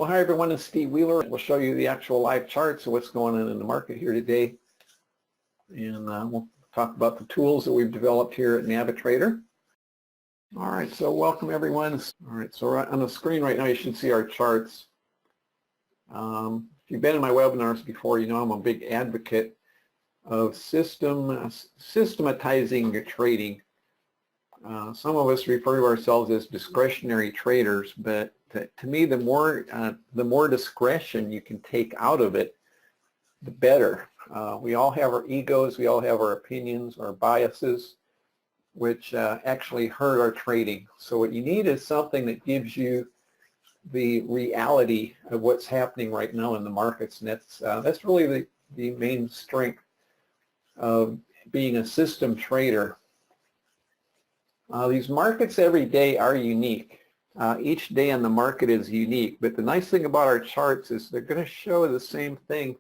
Well, hi everyone, it's Steve Wheeler. We'll show you the actual live charts of what's going on in the market here today. And we'll talk about the tools that we've developed here at NaviTrader. All right, so welcome everyone. All right, so on the screen right now you should see our charts. If you've been in my webinars before, you know I'm a big advocate of systematizing your trading. Some of us refer to ourselves as discretionary traders, but to me, the more discretion you can take out of it, the better. We all have our egos, we all have our opinions, our biases, which actually hurt our trading. So what you need is something that gives you the reality of what's happening right now in the markets, and that's really the main strength of being a system trader. These markets every day are unique. Each day on the market is unique, but the nice thing about our charts is they're going to show the same thing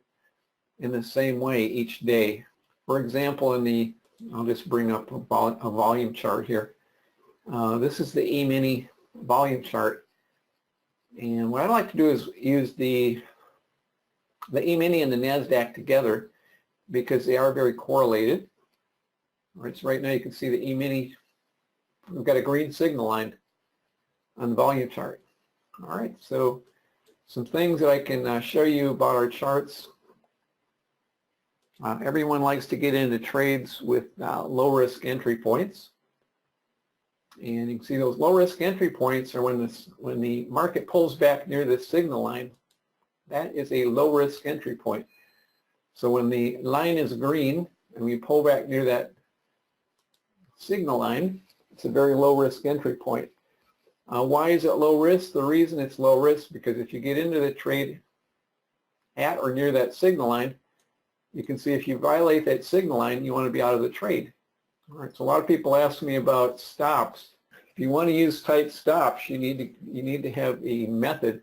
in the same way each day. For example, I'll just bring up a volume chart here. This is the E-mini volume chart, and what I like to do is use the E-mini and the Nasdaq together because they are very correlated. All right, so right now you can see the E-mini. We've got a green signal line on the volume chart. All right, so some things that I can show you about our charts. Everyone likes to get into trades with low risk entry points, and you can see those low risk entry points are when the market pulls back near the signal line. That is a low risk entry point. So when the line is green and we pull back near that signal line, it's a very low risk entry point. Why is it low risk? The reason it's low risk because if you get into the trade at or near that signal line, you can see if you violate that signal line, you want to be out of the trade. All right, so a lot of people ask me about stops. If you want to use tight stops, you need to have a method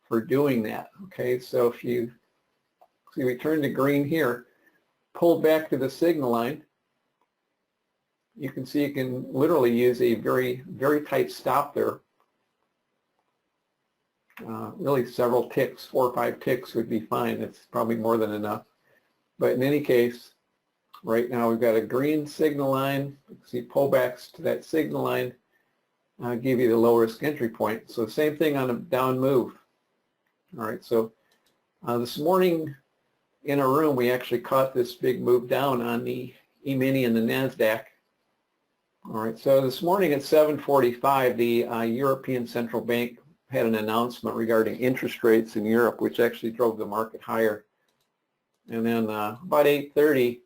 for doing that. Okay, so if you see we turn to green here, pull back to the signal line, you can see you can literally use a very, very tight stop there. Really several ticks, 4 or 5 ticks would be fine. It's probably more than enough. But in any case, right now we've got a green signal line. You can see pullbacks to that signal line give you the low risk entry point. So same thing on a down move. All right, so this morning in a room we actually caught this big move down on the E-mini and the Nasdaq. All right, so this morning at 7:45, the European Central Bank had an announcement regarding interest rates in Europe, which actually drove the market higher. And then about 8:30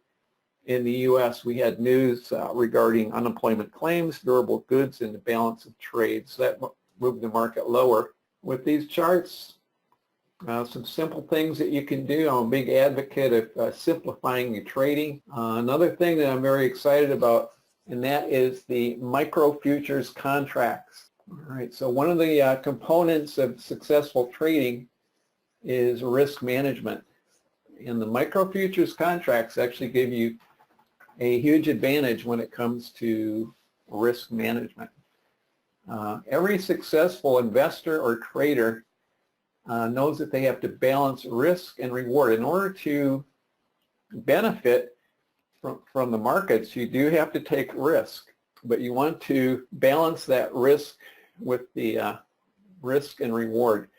in the U.S., we had news regarding unemployment claims, durable goods, and the balance of trade. So that moved the market lower. With these charts, some simple things that you can do. I'm a big advocate of simplifying your trading. Another thing that I'm very excited about, and that is the micro futures contracts. All right, so one of the components of successful trading is risk management. And the micro futures contracts actually give you a huge advantage when it comes to risk management. Every successful investor or trader knows that they have to balance risk and reward. In order to benefit from the markets, you do have to take risk, but you want to balance that risk with the risk and reward.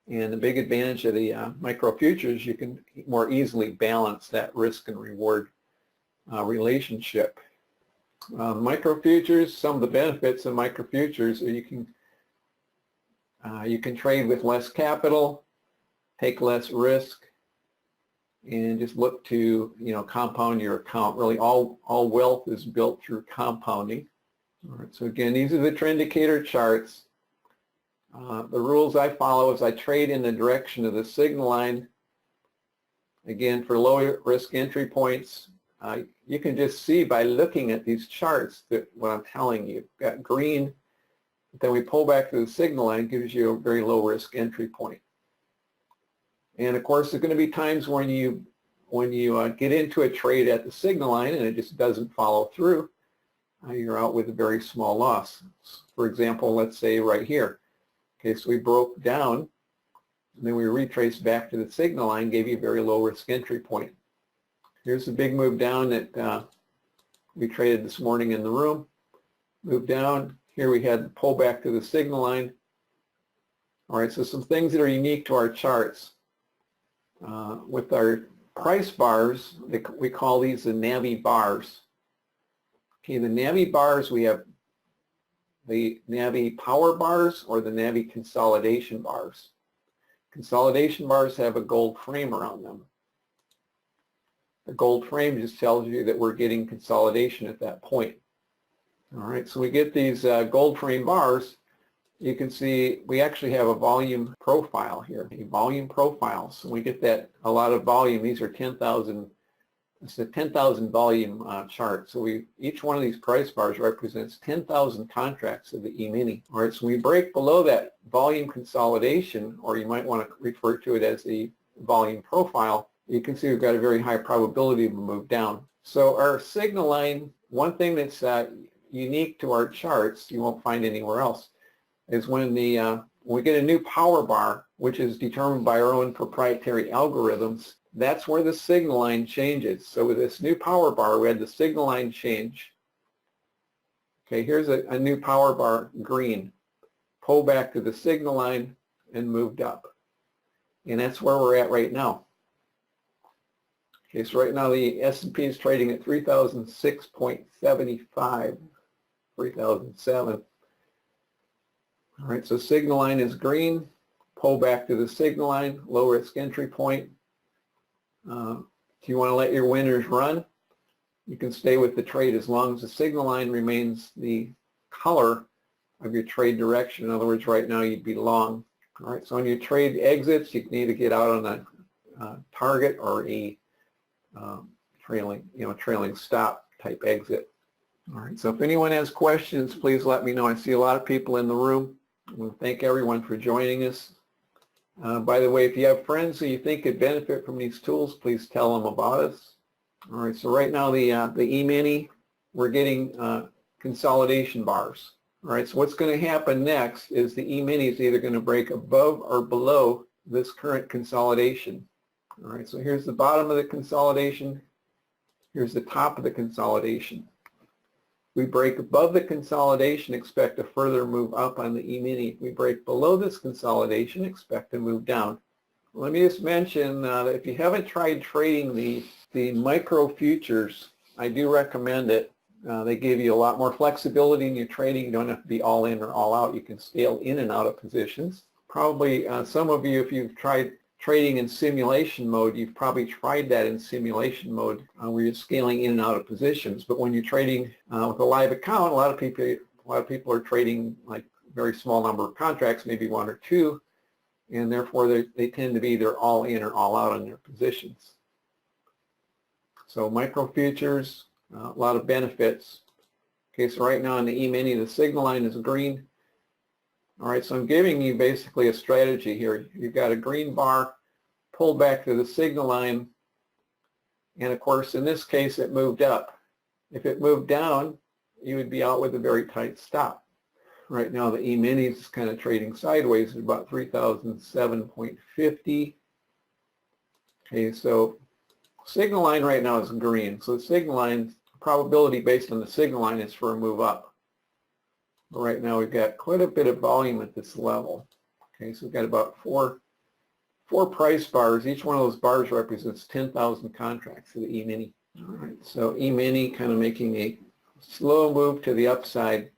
And the big advantage of the micro futures, you can more easily balance that risk and reward relationship. Micro futures, some of the benefits of micro futures are you can trade with less capital, take less risk, and just look to compound your account. Really, all wealth is built through compounding. All right, so again, these are the trend indicator charts. The rules I follow is I trade in the direction of the signal line. Again, for low risk entry points, you can just see by looking at these charts that what I'm telling you. You've got green, then we pull back to the signal line, gives you a very low risk entry point. And of course, there's going to be times when you get into a trade at the signal line and it just doesn't follow through. You're out with a very small loss. For example, let's say right here. Okay, so we broke down and then we retrace back to the signal line, gave you a very low risk entry point. Here's the big move down that we traded this morning in the room. Move down. Here we had the pullback to the signal line. All right, so some things that are unique to our charts. With our price bars, we call these the Navi bars. Okay, the Navi bars, we have the Navi power bars or the Navi consolidation bars. Consolidation bars have a gold frame around them. The gold frame just tells you that we're getting consolidation at that point. All right, so we get these gold frame bars. You can see we actually have a volume profile here, a volume profile. So we get that a lot of volume. These are 10,000. It's a 10,000 volume chart. So each one of these price bars represents 10,000 contracts of the E-mini. All right, so we break below that volume consolidation, or you might want to refer to it as the volume profile. You can see we've got a very high probability of a move down. So our signal line, one thing that's unique to our charts, you won't find anywhere else, is when we get a new power bar, which is determined by our own proprietary algorithms, that's where the signal line changes. So with this new power bar, we had the signal line change. Okay, here's a new power bar, green. Pull back to the signal line and moved up. And that's where we're at right now. Okay, so right now the S&P is trading at 3,006.75, 3,007. All right, so signal line is green. Pull back to the signal line, low risk entry point. If you want to let your winners run, you can stay with the trade as long as the signal line remains the color of your trade direction. In other words, right now you'd be long. All right, so on your trade exits, you need to get out on a target or a trailing stop type exit. All right, so if anyone has questions, please let me know. I see a lot of people in the room. I want to thank everyone for joining us. By the way, if you have friends who you think could benefit from these tools, please tell them about us. All right, so right now the E-mini, we're getting consolidation bars. All right, so what's going to happen next is the E-mini is either going to break above or below this current consolidation. All right, so here's the bottom of the consolidation. Here's the top of the consolidation. We break above the consolidation, expect a further move up on the E-mini. If we break below this consolidation, expect a move down. Let me just mention that if you haven't tried trading the micro futures, I do recommend it. They give you a lot more flexibility in your trading. You don't have to be all in or all out. You can scale in and out of positions. Probably some of you, if you've tried trading in simulation mode, you've probably tried that in simulation mode where you're scaling in and out of positions. But when you're trading with a live account, a lot of people are trading like a very small number of contracts, maybe one or two, and therefore they tend to be either all in or all out on their positions. So micro futures, a lot of benefits. Okay, so right now in the E-mini, the signal line is green. All right, so I'm giving you basically a strategy here. You've got a green bar, pull back to the signal line, and of course in this case it moved up. If it moved down, you would be out with a very tight stop. Right now the E-mini is kind of trading sideways at about 3,007.50. Okay, so signal line right now is green. So the signal line, probability based on the signal line is for a move up. But right now we've got quite a bit of volume at this level. Okay, so we've got about four price bars. Each one of those bars represents 10,000 contracts for the E-mini. All right, so E-mini kind of making a slow move to the upside.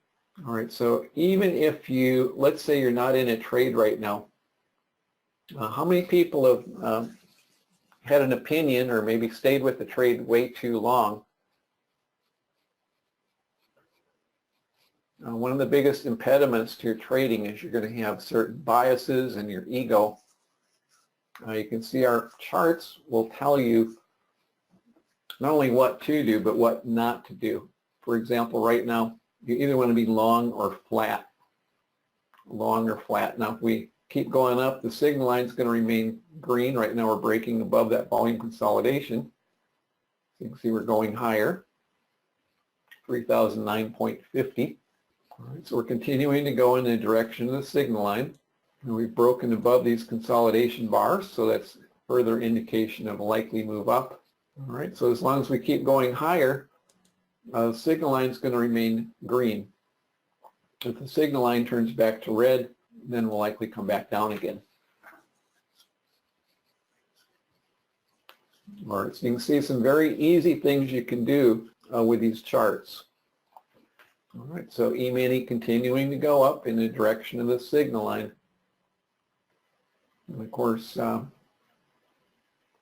All right, so even if you, let's say you're not in a trade right now, how many people have had an opinion or maybe stayed with the trade way too long? One of the biggest impediments to your trading is you're going to have certain biases and your ego. You can see our charts will tell you not only what to do, but what not to do. For example, right now, you either want to be long or flat. Long or flat. Now, if we keep going up, the signal line is going to remain green. Right now, we're breaking above that volume consolidation. You can see we're going higher, 3,009.50. All right, so we're continuing to go in the direction of the signal line. And we've broken above these consolidation bars, so that's further indication of a likely move up. All right, so as long as we keep going higher, the signal line is going to remain green. If the signal line turns back to red, then we'll likely come back down again. All right, so you can see some very easy things you can do with these charts. All right, so E-mini continuing to go up in the direction of the signal line. And of course,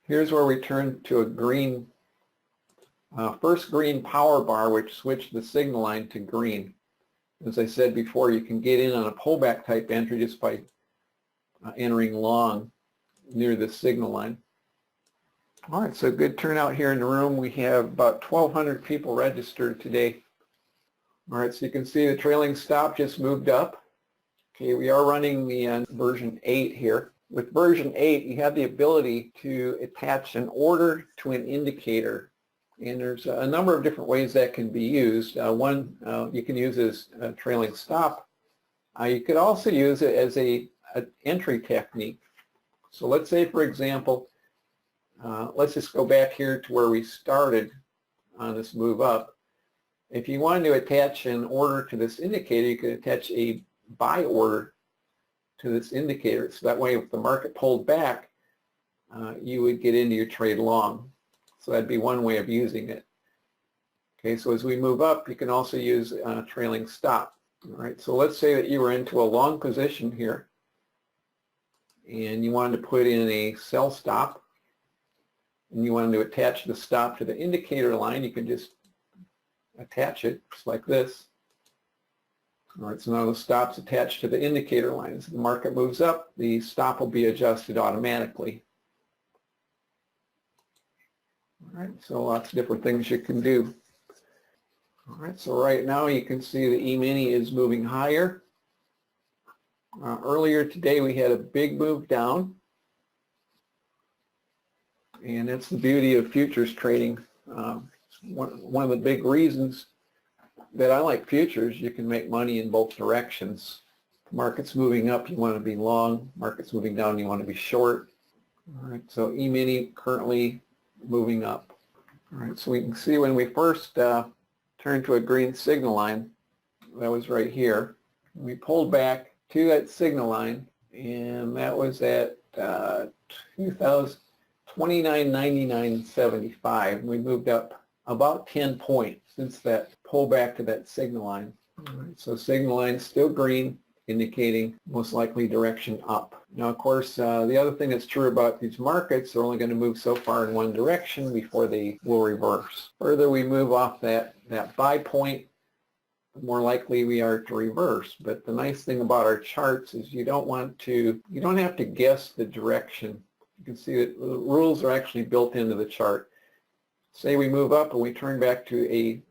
here's where we turn to a green, first green power bar, which switched the signal line to green. As I said before, you can get in on a pullback type entry just by entering long near the signal line. All right, so good turnout here in the room. We have about 1,200 people registered today. All right, so you can see the trailing stop just moved up. Okay, we are running the version 8 here. With version 8, you have the ability to attach an order to an indicator. And there's a number of different ways that can be used. One you can use as a trailing stop. You could also use it as an entry technique. So let's say, for example, let's just go back here to where we started on this move up. If you wanted to attach an order to this indicator, you could attach a buy order to this indicator. So that way, if the market pulled back, you would get into your trade long. So that'd be one way of using it. Okay, so as we move up, you can also use a trailing stop. All right, so let's say that you were into a long position here, and you wanted to put in a sell stop, and you wanted to attach the stop to the indicator line. You can just attach it just like this. All right, so now the stop's attached to the indicator line. As the market moves up, the stop will be adjusted automatically. All right, so lots of different things you can do. All right, so right now you can see the E-mini is moving higher. Earlier today we had a big move down, and that's the beauty of futures trading. One of the big reasons that I like futures, you can make money in both directions. The market's moving up, you want to be long. Market's moving down, you want to be short. All right, so E-mini currently moving up. All right, so we can see when we first turned to a green signal line, that was right here. We pulled back to that signal line, and that was at 29.9975. We moved up about 10 points since that pullback to that signal line. All right, so signal line still green, indicating most likely direction up. Now, of course, the other thing that's true about these markets, they're only going to move so far in one direction before they will reverse. Further we move off that buy point, the more likely we are to reverse. But the nice thing about our charts is you don't have to guess the direction. You can see that the rules are actually built into the chart. Say we move up and we turn back to a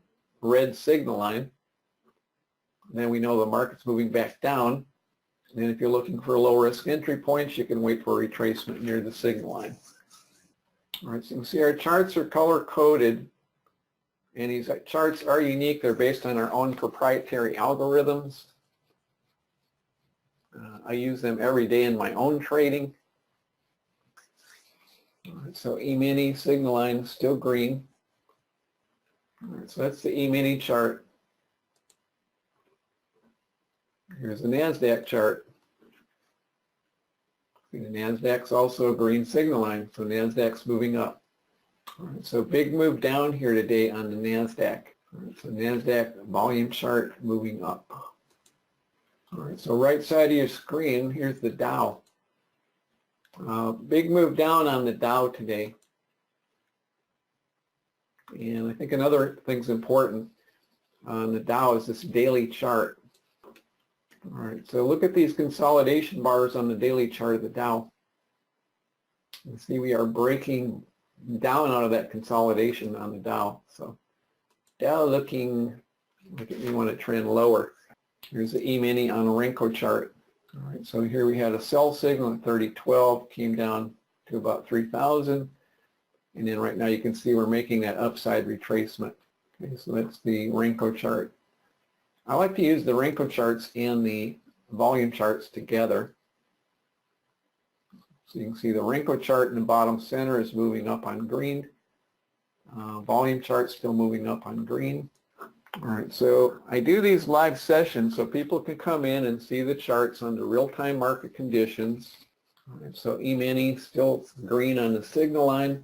red signal line, then we know the market's moving back down. And if you're looking for low risk entry points, you can wait for a retracement near the signal line. All right, so you can see our charts are color coded, and these charts are unique. They're based on our own proprietary algorithms. I use them every day in my own trading. All right, so E-mini signal line still green. All right, so that's the E-mini chart. Here's the Nasdaq chart. The Nasdaq's also a green signal line, so Nasdaq's moving up. All right, so big move down here today on the Nasdaq. All right, so Nasdaq volume chart moving up. All right, so right side of your screen, here's the Dow. Big move down on the Dow today. And I think another thing's important on the Dow is this daily chart. All right, so look at these consolidation bars on the daily chart of the Dow. You see we are breaking down out of that consolidation on the Dow. So Dow looking like we want to trend lower. Here's the E-mini on a Renko chart. All right, so here we had a sell signal at 30.12, came down to about 3,000. And then right now you can see we're making that upside retracement. Okay, so that's the Renko chart. I like to use the Renko charts and the volume charts together. So you can see the Renko chart in the bottom center is moving up on green. Volume chart still moving up on green. All right, so I do these live sessions so people can come in and see the charts under real-time market conditions. All right, so E-mini still green on the signal line.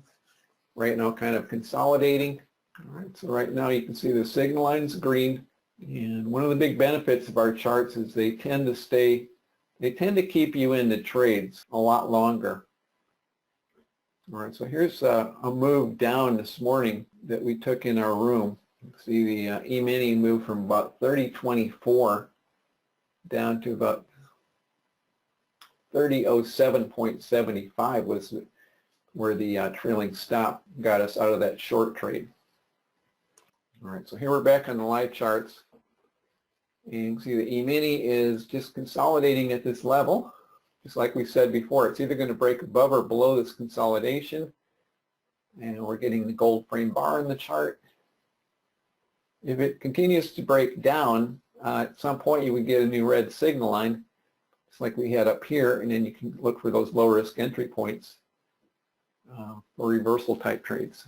Right now kind of consolidating. All right, so right now you can see the signal line's green. And one of the big benefits of our charts is they tend to keep you in the trades a lot longer. All right, so here's a move down this morning that we took in our room. See the E-mini moved from about 30.24 down to about 30.07.75 was where the trailing stop got us out of that short trade. All right, so here we're back on the live charts. And you can see the E-mini is just consolidating at this level. Just like we said before, it's either going to break above or below this consolidation. And we're getting the gold frame bar in the chart. If it continues to break down, at some point you would get a new red signal line, just like we had up here, and then you can look for those low risk entry points for reversal type trades.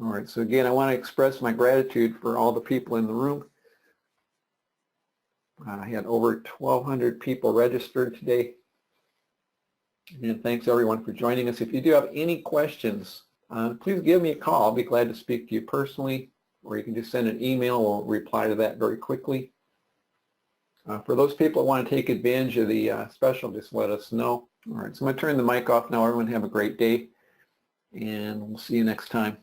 All right, so again, I want to express my gratitude for all the people in the room. I had over 1,200 people registered today. And thanks everyone for joining us. If you do have any questions, please give me a call. I'll be glad to speak to you personally, or you can just send an email. We'll reply to that very quickly. For those people that want to take advantage of the special, just let us know. All right, so I'm going to turn the mic off now. Everyone have a great day, and we'll see you next time.